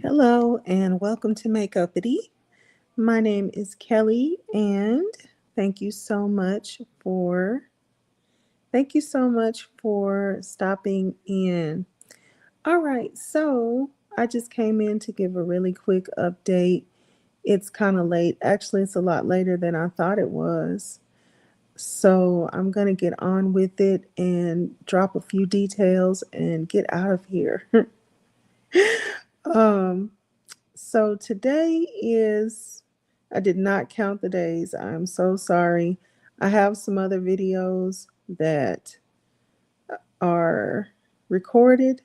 Hello and welcome to Make Uppity. My name is Kelly and thank you so much for stopping in. All right, so I just came in to give a really quick update. It's kind of late. Actually, it's a lot later than I thought it was. So I'm going to get on with it and drop a few details and get out of here. um So today is, I did not count the days. I'm so sorry. I have some other videos that are recorded,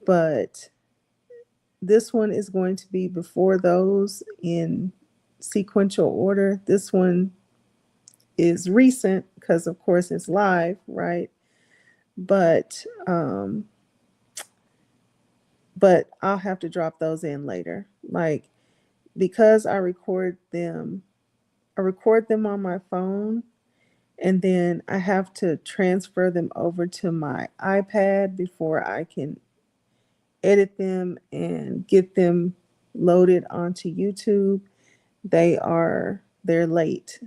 but this one is going to be before those in sequential order. This one is recent because, of course, it's live, right? But but I'll have to drop those in later. Like because I record them on my phone and then I have to transfer them over to my iPad before I can edit them and get them loaded onto YouTube. They're late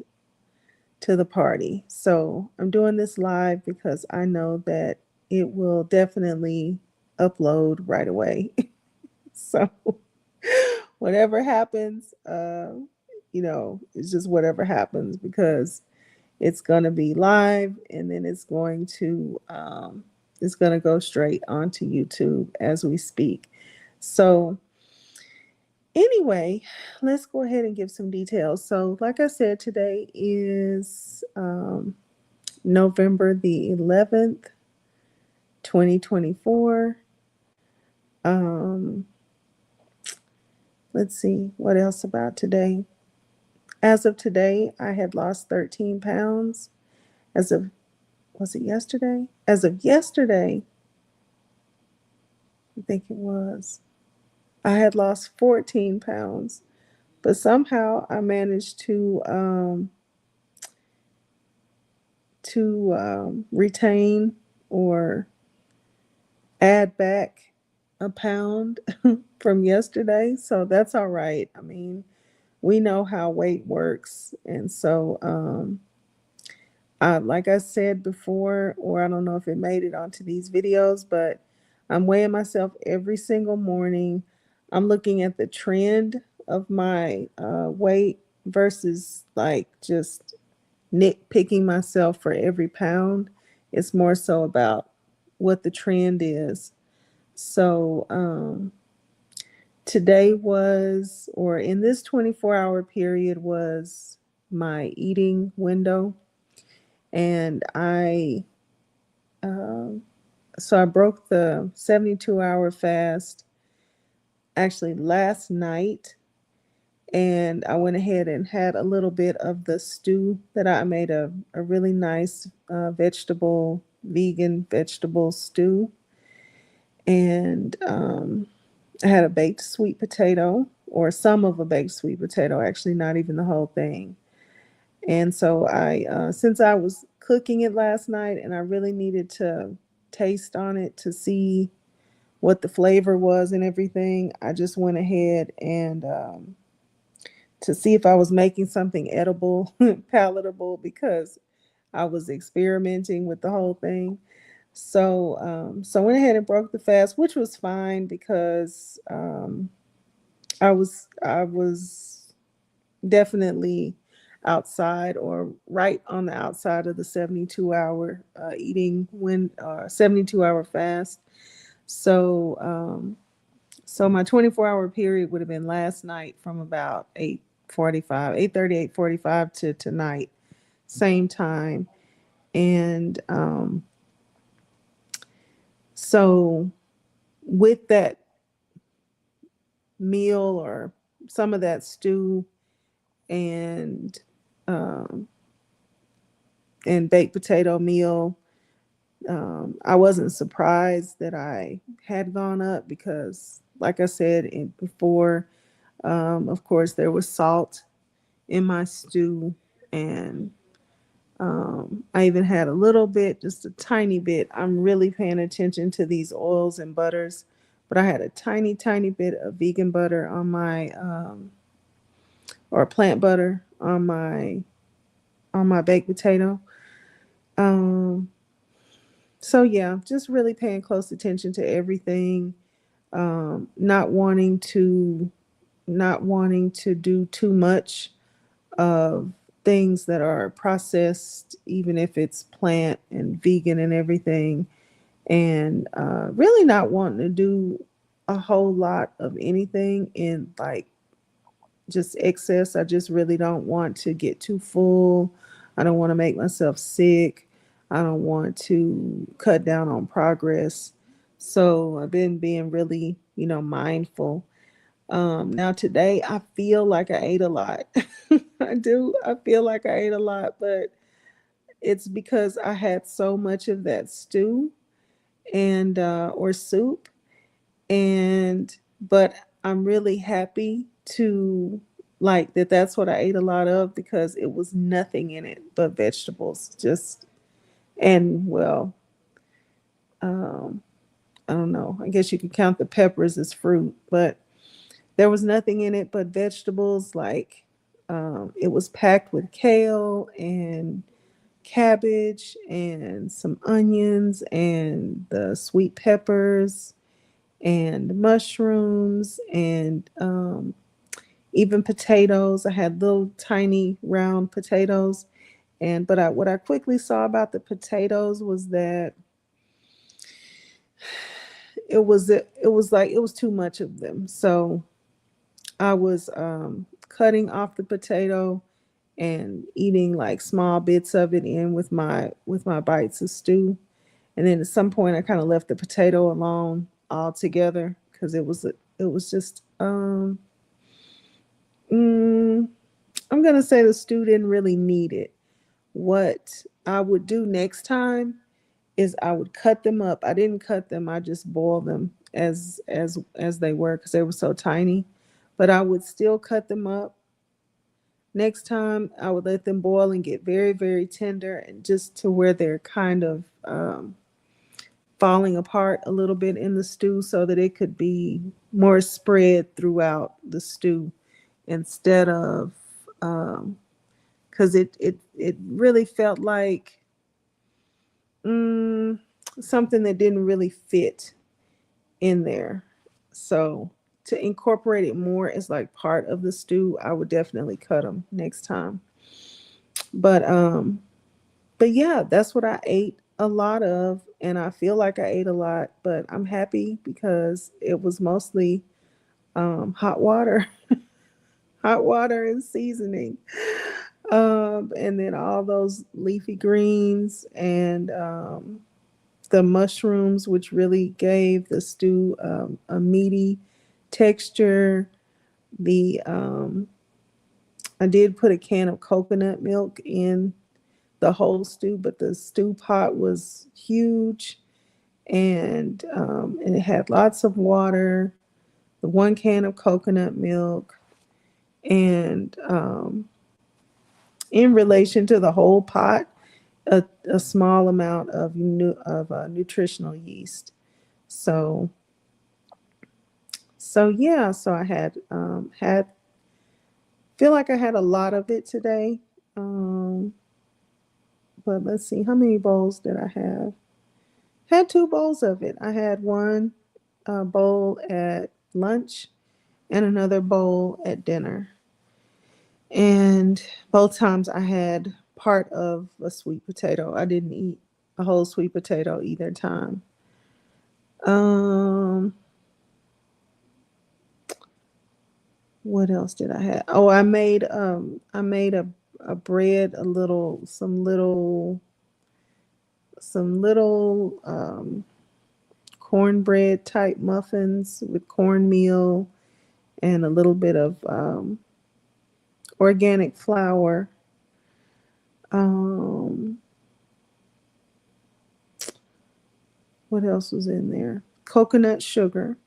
to the party. So I'm doing this live because I know that it will definitely upload right away. So whatever happens, it's just whatever happens because it's going to be live and then it's going to go straight onto YouTube as we speak. So anyway, let's go ahead and give some details. So like I said, today is November the 11th, 2024. um, let's see what else about today. As of today, I had lost 13 pounds. As of, was it yesterday? As of yesterday, I think it was, I had lost 14 pounds, but somehow I managed to retain or add back a pound from yesterday. So that's all right. I mean, we know how weight works. And so, like I said before, or I don't know if it made it onto these videos, but I'm weighing myself every single morning. I'm looking at the trend of my weight versus like just nitpicking myself for every pound. It's more so about what the trend is. So today was, or in this 24-hour period, was my eating window. And um, so I broke the 72-hour fast actually last night, and I went ahead and had a little bit of the stew that I made, a really nice vegan vegetable stew. And I had a baked sweet potato, or some of a baked sweet potato, actually, not even the whole thing. And so since I was cooking it last night and I really needed to taste on it to see what the flavor was and everything, I just went ahead and to see if I was making something edible, palatable, because I was experimenting with the whole thing. So I went ahead and broke the fast, which was fine because I was definitely outside or right on the outside of the 72-hour eating when 72-hour fast. So so my 24-hour period would have been last night from about 8:45, 8:30, 8:45 to tonight, same time. And so with that meal or some of that stew and um, and baked potato meal, I wasn't surprised that I had gone up because, like I said before, of course, there was salt in my stew, and I even had a little bit, just a tiny bit. I'm really paying attention to these oils and butters but I had a tiny, tiny bit of vegan butter on my, or plant butter on my baked potato. Um, so yeah, just really paying close attention to everything. Not wanting to do too much of things that are processed, even if it's plant and vegan and everything, and really not wanting to do a whole lot of anything in like just excess. I just really don't want to get too full. I don't want to make myself sick. I don't want to cut down on progress. So I've been being really, mindful. Now today I feel like I ate a lot. I do. I feel like I ate a lot, but it's because I had so much of that stew and or soup, and but I'm really happy to like that that's what I ate a lot of because it was nothing in it but vegetables. Just and well, um I don't know. I guess you could count the peppers as fruit, but there was nothing in it but vegetables. Like it was packed with kale and cabbage and some onions and the sweet peppers and mushrooms and even potatoes. I had little tiny round potatoes. And what I quickly saw about the potatoes was that it was too much of them. So I was cutting off the potato and eating like small bits of it in with my bites of stew. And then at some point, I kind of left the potato alone altogether because it was just mm, I'm gonna say the stew didn't really need it. What I would do next time is I would cut them up. I didn't cut them. I just boiled them as they were because they were so tiny. But I would still cut them up. Next time, I would let them boil and get very, very tender, and just to where they're kind of falling apart a little bit in the stew, so that it could be more spread throughout the stew instead of because it really felt like mm, something that didn't really fit in there. So to incorporate it more as like part of the stew, I would definitely cut them next time. But yeah, that's what I ate a lot of, and I feel like I ate a lot, but I'm happy because it was mostly hot water, hot water and seasoning, and then all those leafy greens and the mushrooms, which really gave the stew a meaty texture. The I did put a can of coconut milk in the whole stew, but the stew pot was huge, and it had lots of water. The one can of coconut milk, and in relation to the whole pot, a small amount of nutritional yeast. So yeah, so I had feel like I had a lot of it today. Um, but let's see, how many bowls did I have? Had two bowls of it. I had one bowl at lunch and another bowl at dinner. And both times I had part of a sweet potato. I didn't eat a whole sweet potato either time. Um, what else did I have? Oh, I made a bread, some little cornbread type muffins with cornmeal and a little bit of organic flour. Um, what else was in there? Coconut sugar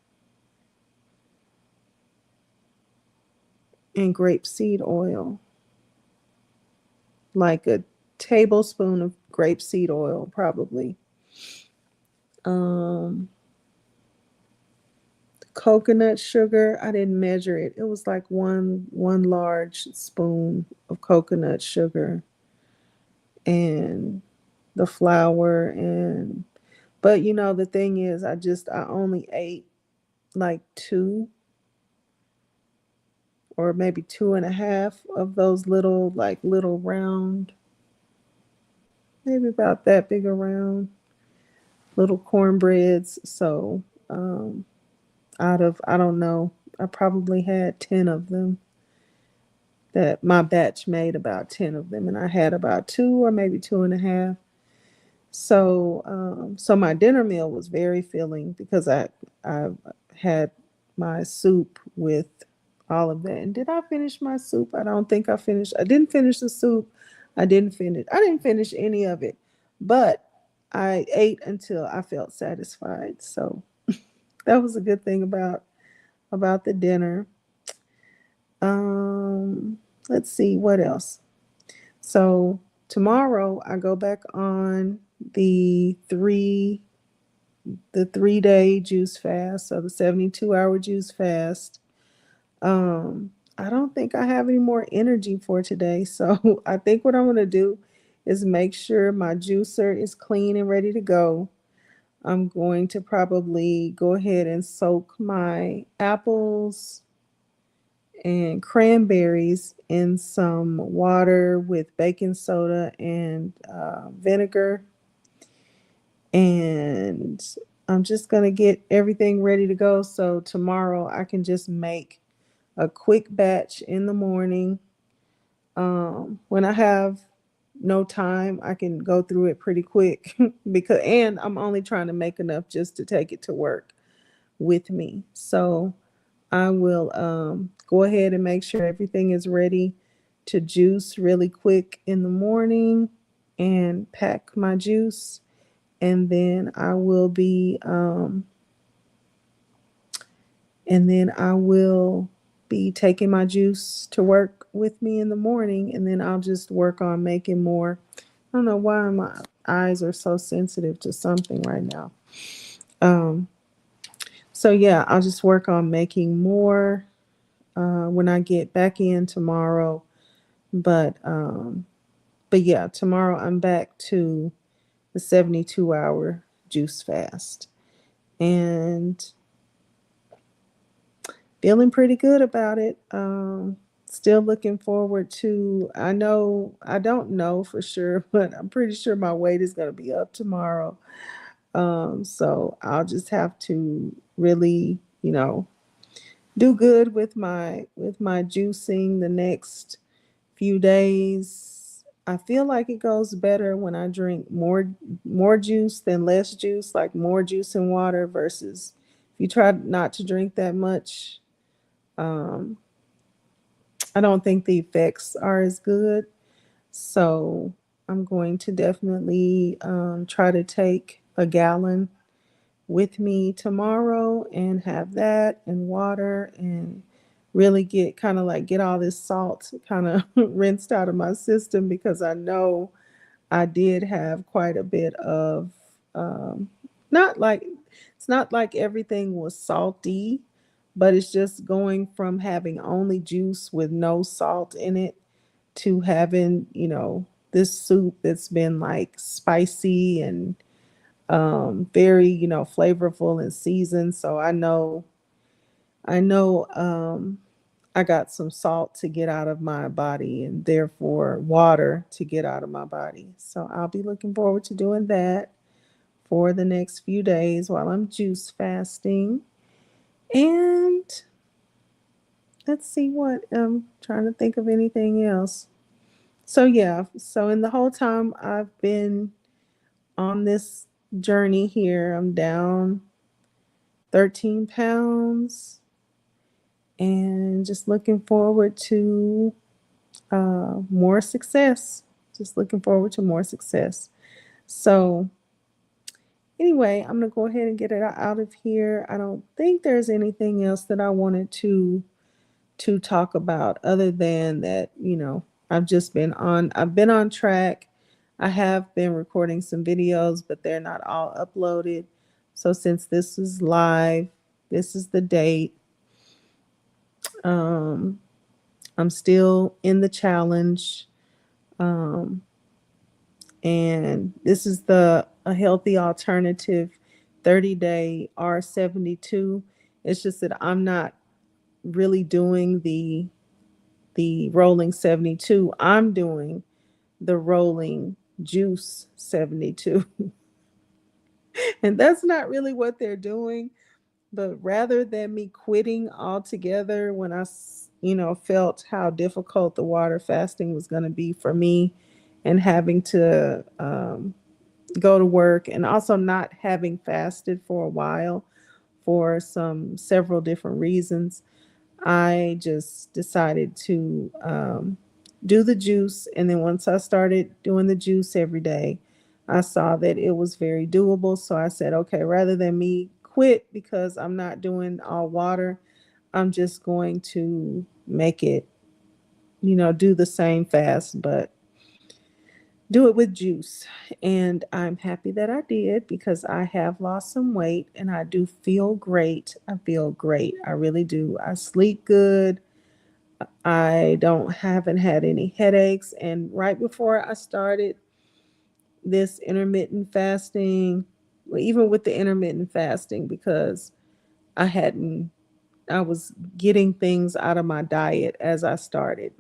and grapeseed oil, like a tablespoon of grapeseed oil, probably. Um, coconut sugar. I didn't measure it. It was like one large spoon of coconut sugar and the flour. And but the thing is, I only ate like two or maybe two and a half of those little round, maybe about that big around little cornbreads. So out of, I don't know, I probably had 10 of them. That my batch made about 10 of them, and I had about two or maybe two and a half. So my dinner meal was very filling because I had my soup with all of that. And did I finish my soup? I don't think I finished. I didn't finish the soup. I didn't finish any of it. But I ate until I felt satisfied. So that was a good thing about the dinner. Um, let's see what else. So tomorrow I go back on the three the 3 day juice fast, so the 72-hour juice fast. I don't think I have any more energy for today, so I think what I'm gonna do is make sure my juicer is clean and ready to go. I'm going to probably go ahead and soak my apples and cranberries in some water with baking soda and vinegar. And I'm just going to get everything ready to go. So tomorrow I can just make a quick batch in the morning. When I have no time, I can go through it pretty quick and I'm only trying to make enough just to take it to work with me. So I will go ahead and make sure everything is ready to juice really quick in the morning and pack my juice. And then I will be taking my juice to work with me in the morning, and then I'll just work on making more. I don't know why my eyes are so sensitive to something right now. Um, so yeah, I'll just work on making more when I get back in tomorrow. But yeah, tomorrow I'm back to the 72-hour juice fast. And feeling pretty good about it. Still looking forward to, I don't know for sure, but I'm pretty sure my weight is going to be up tomorrow. So I'll just have to really, do good with my juicing the next few days. I feel like it goes better when I drink more juice than less juice, like more juice and water versus if you try not to drink that much. Um, I don't think the effects are as good. So I'm going to definitely try to take a gallon with me tomorrow and have that and water and really get all this salt kind of rinsed out of my system because I know I did have quite a bit of um, not like it's not like everything was salty, but it's just going from having only juice with no salt in it to having, this soup that's been like spicy and very, flavorful and seasoned. So I know I got some salt to get out of my body and therefore water to get out of my body. So I'll be looking forward to doing that for the next few days while I'm juice fasting. And let's see what I'm trying to think of anything else. So yeah, so in the whole time I've been on this journey here, I'm down 13 pounds and just looking forward to more success. Just looking forward to more success. So, anyway, I'm going to go ahead and get it out of here. I don't think there's anything else that I wanted to talk about other than that, I've been on track. I have been recording some videos, but they're not all uploaded. So since this is live, This is the date. Um, I'm still in the challenge. Um, and this is the a healthy alternative 30-day R72. It's just that I'm not really doing the rolling 72. I'm doing the rolling juice 72. And that's not really what they're doing. But rather than me quitting altogether when felt how difficult the water fasting was going to be for me and having to go to work and also not having fasted for a while for some several different reasons, I just decided to do the juice. And then once I started doing the juice every day, I saw that it was very doable. So I said, okay, rather than me quit because I'm not doing all water, I'm just going to make it, do the same fast, but do it with juice. And I'm happy that I did because I have lost some weight and I do feel great. I feel great. I really do. I sleep good. I don't haven't had any headaches. And right before I started this intermittent fasting, well, even with the intermittent fasting, because I hadn't, I was getting things out of my diet as I started.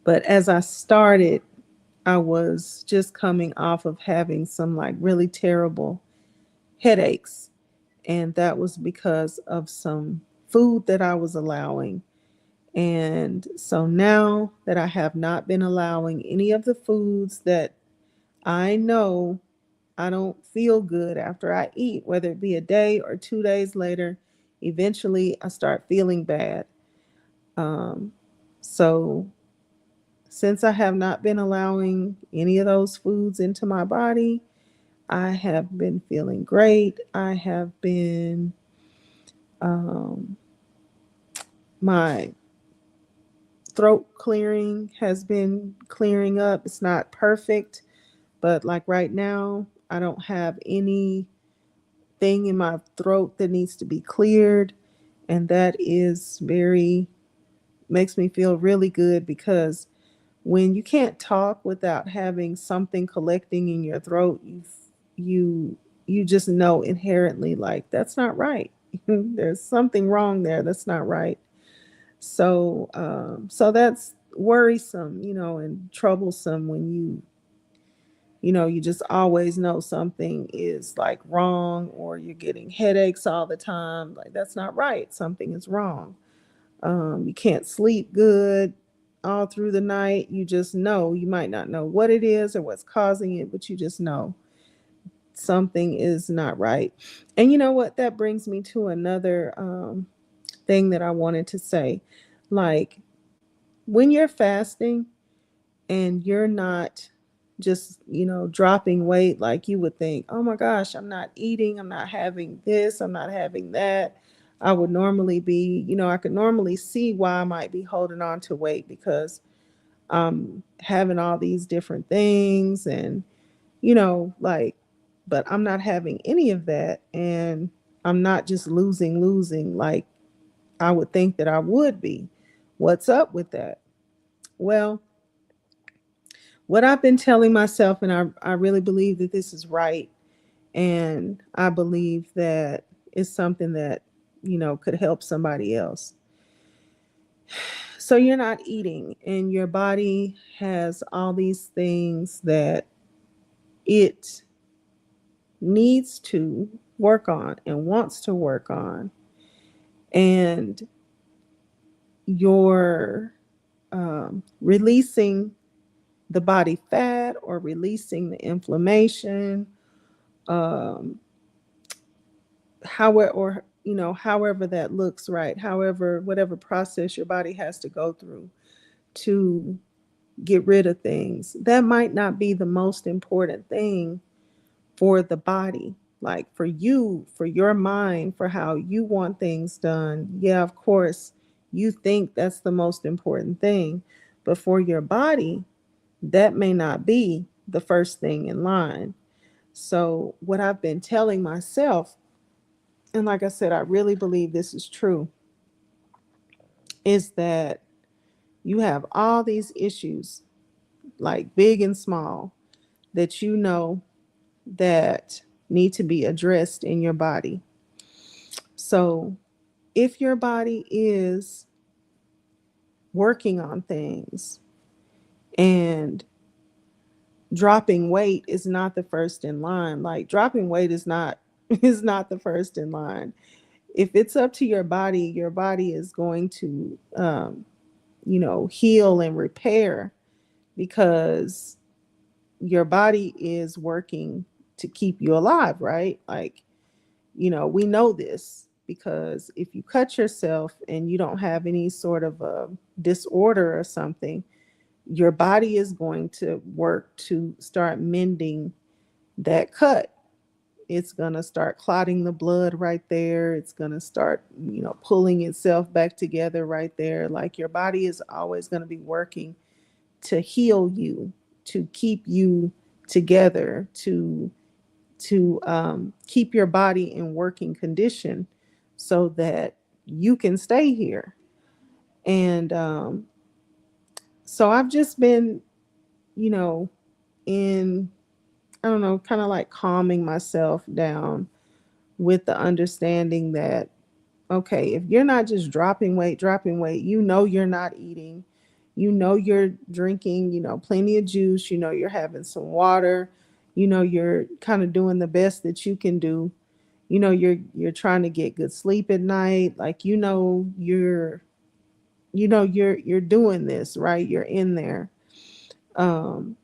But as I started, I was just coming off of having some like really terrible headaches. And that was because of some food that I was allowing. And so now that I have not been allowing any of the foods that I know I don't feel good after I eat, whether it be a day or 2 days later, eventually I start feeling bad. Um, so since I have not been allowing any of those foods into my body, I have been feeling great. I have been, um, my throat clearing has been clearing up. It's not perfect, but like right now, I don't have anything in my throat that needs to be cleared. And that is makes me feel really good because when you can't talk without having something collecting in your throat, you you just know inherently like that's not right. There's something wrong there. That's not right. So that's worrisome, and troublesome when you just always know something is like wrong or you're getting headaches all the time. Like that's not right. Something is wrong. You can't sleep good all through the night. You just know, you might not know what it is or what's causing it, but you just know something is not right. And you know what? That brings me to another thing that I wanted to say. Like when you're fasting and you're not just, dropping weight like you would think, oh my gosh, I'm not eating, I'm not having this, I'm not having that. I would normally be, I could normally see why I might be holding on to weight because I'm having all these different things and, like, but I'm not having any of that. And I'm not just losing like I would think that I would be. What's up with that? Well, what I've been telling myself, and I really believe that this is right, and I believe that it's something that, could help somebody else. So you're not eating, and your body has all these things that it needs to work on and wants to work on, and you're releasing the body fat or releasing the inflammation, um, however that looks, right, however whatever process your body has to go through to get rid of things that might not be the most important thing for the body, like for you, for your mind, for how you want things done. Yeah, of course you think that's the most important thing, but for your body that may not be the first thing in line. So what I've been telling myself and like I said, I really believe this is true, is that you have all these issues, like big and small, that you know that need to be addressed in your body. So if your body is working on things, and dropping weight is not the first in line, like dropping weight is not is not the first in line. If it's up to your body is going to heal and repair, because your body is working to keep you alive, right? Like, we know this because if you cut yourself and you don't have any sort of a disorder or something, your body is going to work to start mending that cut. It's going to start clotting the blood right there. It's going to start, pulling itself back together right there. Like, your body is always going to be working to heal you, to keep you together, to keep your body in working condition so that you can stay here. And so I've just been, you know, in, I don't know, kind of like calming myself down with the understanding that, okay, if you're not just dropping weight, you're not eating, you're drinking, plenty of juice, you're having some water, you're kind of doing the best that you can do, you're trying to get good sleep at night, like, you're doing this, right? You're in there. Um,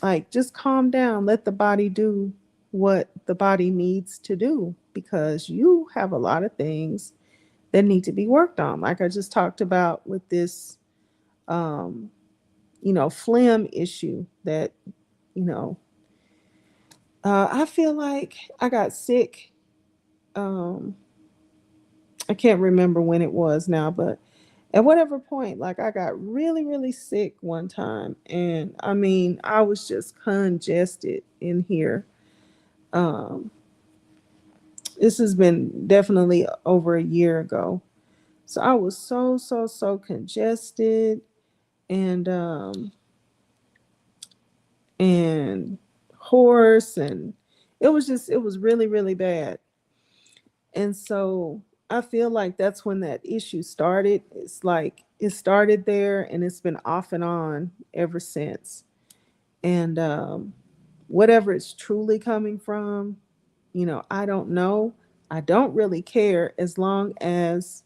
like, just calm down, let the body do what the body needs to do, because you have a lot of things that need to be worked on. Like I just talked about with this, um, phlegm issue that, you know, I feel like I got sick. Um, I can't remember when it was now, but at whatever point, like, I got really, really sick one time. And I mean, I was just congested in here. Um, this has been definitely over a year ago. So I was so, so, so congested, and and hoarse, and it was really, really bad. And so I feel like that's when that issue started. It's like it started there and it's been off and on ever since. And whatever it's truly coming from, I don't know. I don't really care as long as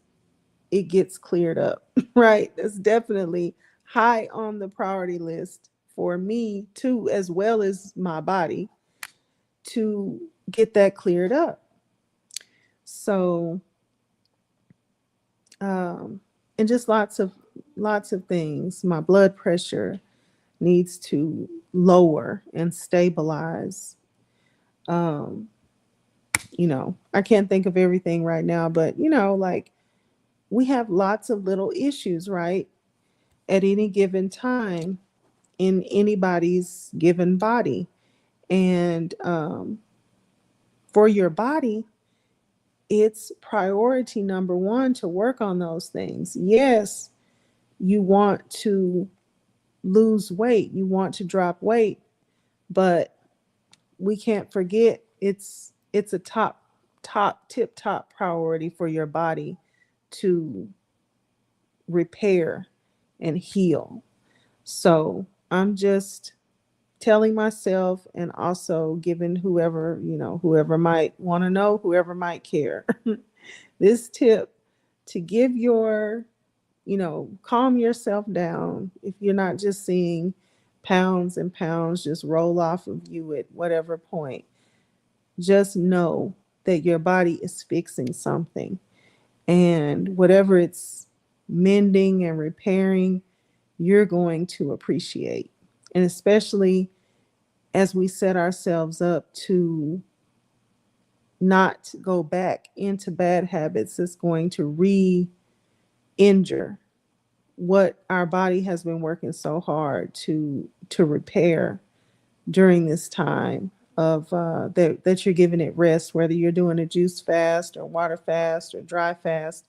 it gets cleared up, right? That's definitely high on the priority list for me too, as well as my body, to get that cleared up. So, um, and just lots of things. My blood pressure needs to lower and stabilize. Um, I can't think of everything right now, but like, we have lots of little issues, right? At any given time in anybody's given body. And for your body, it's priority number one to work on those things. Yes, you want to lose weight, you want to drop weight, but we can't forget it's a tip top priority for your body to repair and heal. So I'm just telling myself, and also giving whoever, whoever might want to know, whoever might care, this tip to give your, calm yourself down. If you're not just seeing pounds and pounds just roll off of you at whatever point, just know that your body is fixing something. And whatever it's mending and repairing, you're going to appreciate. And especially as we set ourselves up to not go back into bad habits, it's going to re injure what our body has been working so hard to repair during this time. of that you're giving it rest, whether you're doing a juice fast or water fast or dry fast,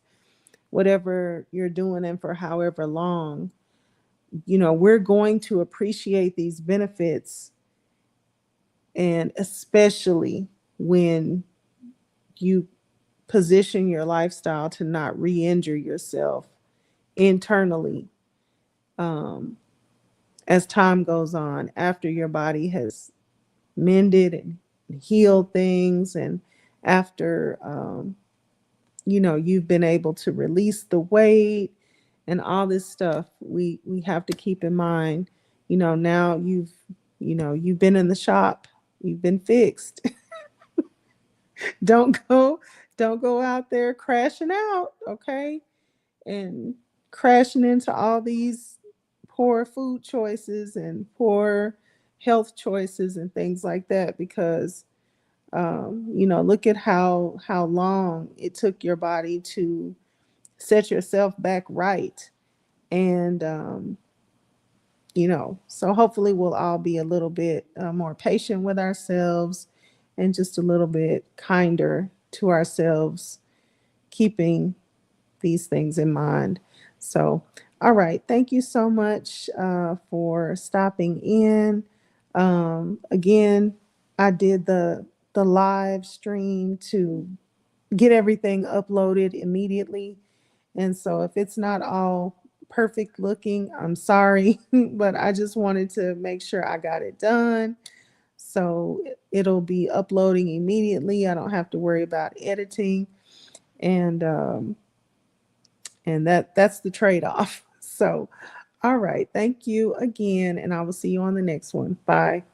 whatever you're doing and for however long, we're going to appreciate these benefits. And especially when you position your lifestyle to not re-injure yourself internally, um, as time goes on, after your body has mended and healed things, and after you've been able to release the weight and all this stuff. We have to keep in mind, now you've been in the shop, you've been fixed. don't go don't go out there crashing out, okay, and crashing into all these poor food choices and poor health choices and things like that, because look at how long it took your body to set yourself back right. And so hopefully we'll all be a little bit more patient with ourselves and just a little bit kinder to ourselves, keeping these things in mind. So, all right. Thank you so much for stopping in. Again, I did the live stream to get everything uploaded immediately. And so if it's not all perfect looking, I'm sorry, but I just wanted to make sure I got it done. So it'll be uploading immediately. I don't have to worry about editing. And that's the trade-off. So, all right. Thank you again, and I will see you on the next one. Bye.